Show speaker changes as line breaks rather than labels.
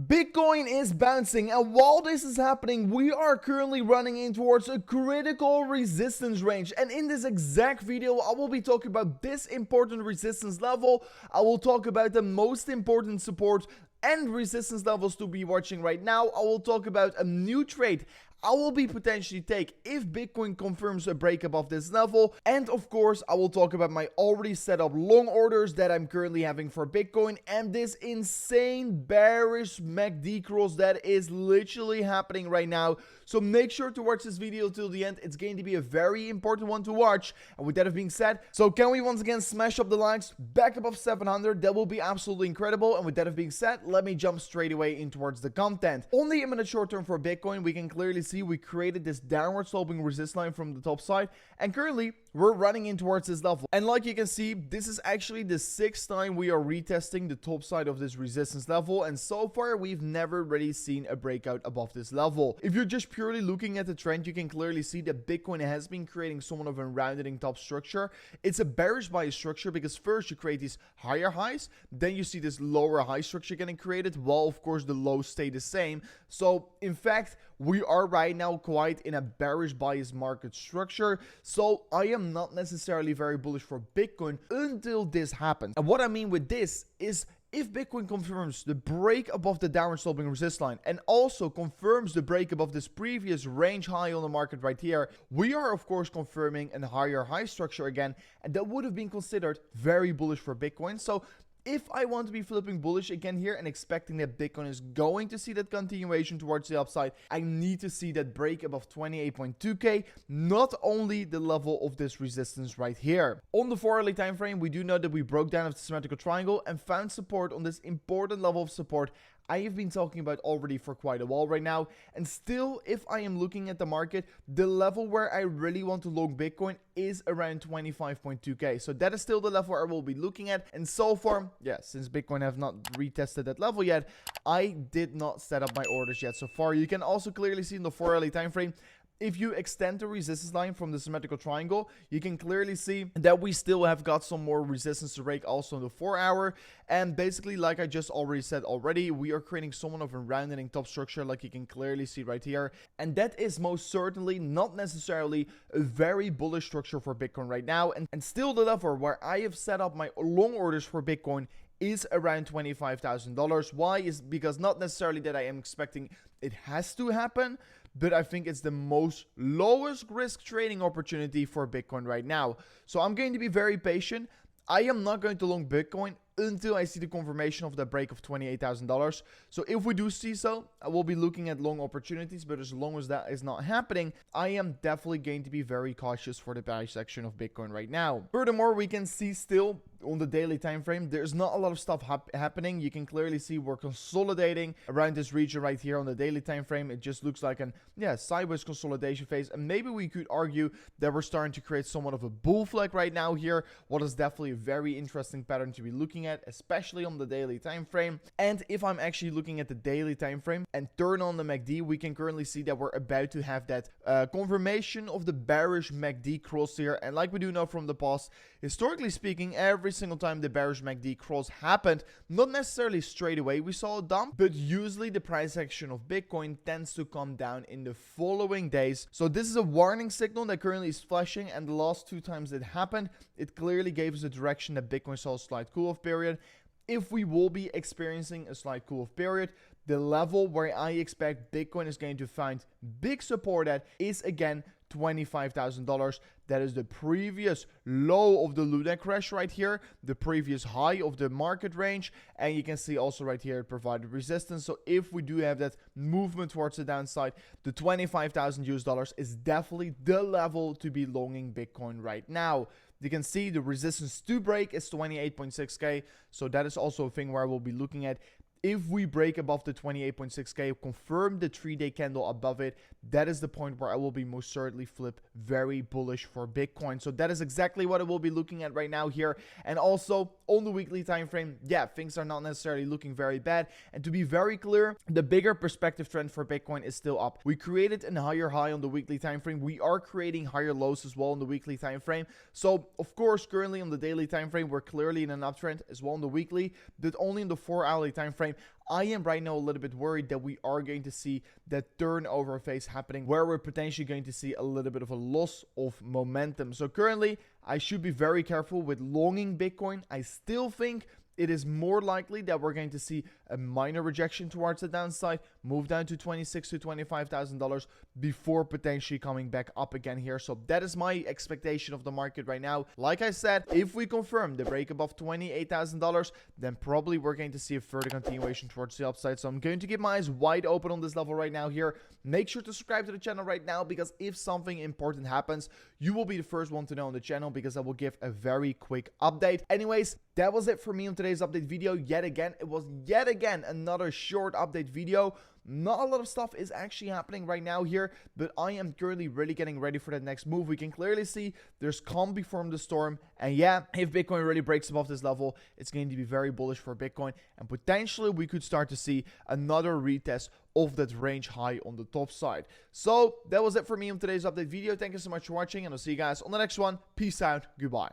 Bitcoin is bouncing, and while this is happening, we are currently running in towards a critical resistance range. And in this exact video, I will be talking about this important resistance level. I will talk about the most important support and resistance levels to be watching right now. I will talk about a new trade I will be potentially take if Bitcoin confirms a break above this level. And of course, I will talk about my already set up long orders that I'm currently having for Bitcoin and this insane bearish MACD cross that is literally happening right now. So make sure to watch this video till the end. It's going to be a very important one to watch. And with that being said, so can we once again smash up the likes back above 700? That will be absolutely incredible. And with that being said, let me jump straight away in towards the content. On the imminent short term for Bitcoin, we can clearly see we created this downward sloping resistance line from the top side, and currently we're running in towards this level. And like you can see, this is actually the 6th time we are retesting the top side of this resistance level, and so far we've never really seen a breakout above this level. If you're just purely looking at the trend, you can clearly see that Bitcoin has been creating somewhat of a rounding top structure. It's a bearish bias structure because first you create these higher highs, then you see this lower high structure getting created, while of course the lows stay the same. So in fact, we are right now quite in a bearish bias market structure. So I am not necessarily very bullish for Bitcoin until this happens. And what I mean with this is, if Bitcoin confirms the break above the downward sloping resistance line and also confirms the break above this previous range high on the market right here, we are of course confirming a higher high structure again, and that would have been considered very bullish for Bitcoin. So if I want to be flipping bullish again here and expecting that Bitcoin is going to see that continuation towards the upside, I need to see that break above 28.2k, not only the level of this resistance right here. On the 4-hourly time frame, we do know that we broke down the symmetrical triangle and found support on this important level of support I have been talking about already for quite a while right now. And still, if I am looking at the market, the level where I really want to long Bitcoin is around 25.2k. So that is still the level I will be looking at. And so far, yeah, since Bitcoin have not retested that level yet, I did not set up my orders yet so far. You can also clearly see in the 4-hourly time frame, if you extend the resistance line from the symmetrical triangle, you can clearly see that we still have got some more resistance to break also in the 4-hour. And basically, like I just already said already, we are creating somewhat of a rounding top structure like you can clearly see right here. And that is most certainly not necessarily a very bullish structure for Bitcoin right now. And still the level where I have set up my long orders for Bitcoin is around $25,000. Why? Is because not necessarily that I am expecting it has to happen, but I think it's the most lowest risk trading opportunity for Bitcoin right now. So I'm going to be very patient. I am not going to long Bitcoin until I see the confirmation of the break of $28,000. So if we do see so, I will be looking at long opportunities, but as long as that is not happening, I am definitely going to be very cautious for the bearish section of Bitcoin right now. Furthermore, we can see still on the daily time frame, there's not a lot of stuff happening. You can clearly see we're consolidating around this region right here on the daily time frame. It just looks like an sideways consolidation phase, and maybe we could argue that we're starting to create somewhat of a bull flag right now here, what is definitely a very interesting pattern to be looking at, especially on the daily time frame. And if I'm actually looking at the daily time frame and turn on the MACD, we can currently see that we're about to have that confirmation of the bearish MACD cross here. And like we do know from the past, historically speaking, every single time the bearish MACD cross happened, not necessarily straight away we saw a dump, but usually the price action of Bitcoin tends to come down in the following days. So this is a warning signal that currently is flashing, and the last 2 times it happened, it clearly gave us a direction that Bitcoin saw a slight cool-off period. If we will be experiencing a slight cool-off period, the level where I expect Bitcoin is going to find big support at is again $25,000. That is the previous low of the Luna crash right here, the previous high of the market range, and you can see also right here it provided resistance. So if we do have that movement towards the downside, the $25,000 is definitely the level to be longing Bitcoin right now. You can see the resistance to break is 28.6k, so that is also a thing where I will be looking at. If we break above the 28.6k, confirm the 3-day candle above it, that is the point where I will be most certainly flip very bullish for Bitcoin. So that is exactly what I will be looking at right now here. And also on the weekly time frame, yeah, things are not necessarily looking very bad. And to be very clear, the bigger perspective trend for Bitcoin is still up. We created a higher high on the weekly time frame. We are creating higher lows as well on the weekly time frame. So of course, currently on the daily time frame, we're clearly in an uptrend as well on the weekly, but only in the 4-hourly time frame. frame, I am right now a little bit worried that we are going to see that turnover phase happening where we're potentially going to see a little bit of a loss of momentum. So currently, I should be very careful with longing Bitcoin. I still think it is more likely that we're going to see a minor rejection towards the downside, move down to $26,000 to $25,000 before potentially coming back up again here. So that is my expectation of the market right now. Like I said, if we confirm the break above $28,000, then probably we're going to see a further continuation towards the upside. So I'm going to keep my eyes wide open on this level right now here. Make sure to subscribe to the channel right now, because if something important happens, you will be the first one to know on the channel, because I will give a very quick update. Anyways, that was it for me on today's update video. Yet again, it was yet again another short update video. Not a lot of stuff is actually happening right now here, but I am currently really getting ready for that next move. We can clearly see there's calm before the storm. And yeah, if Bitcoin really breaks above this level, it's going to be very bullish for Bitcoin. And potentially we could start to see another retest of that range high on the top side. So that was it for me on today's update video. Thank you so much for watching, and I'll see you guys on the next one. Peace out. Goodbye.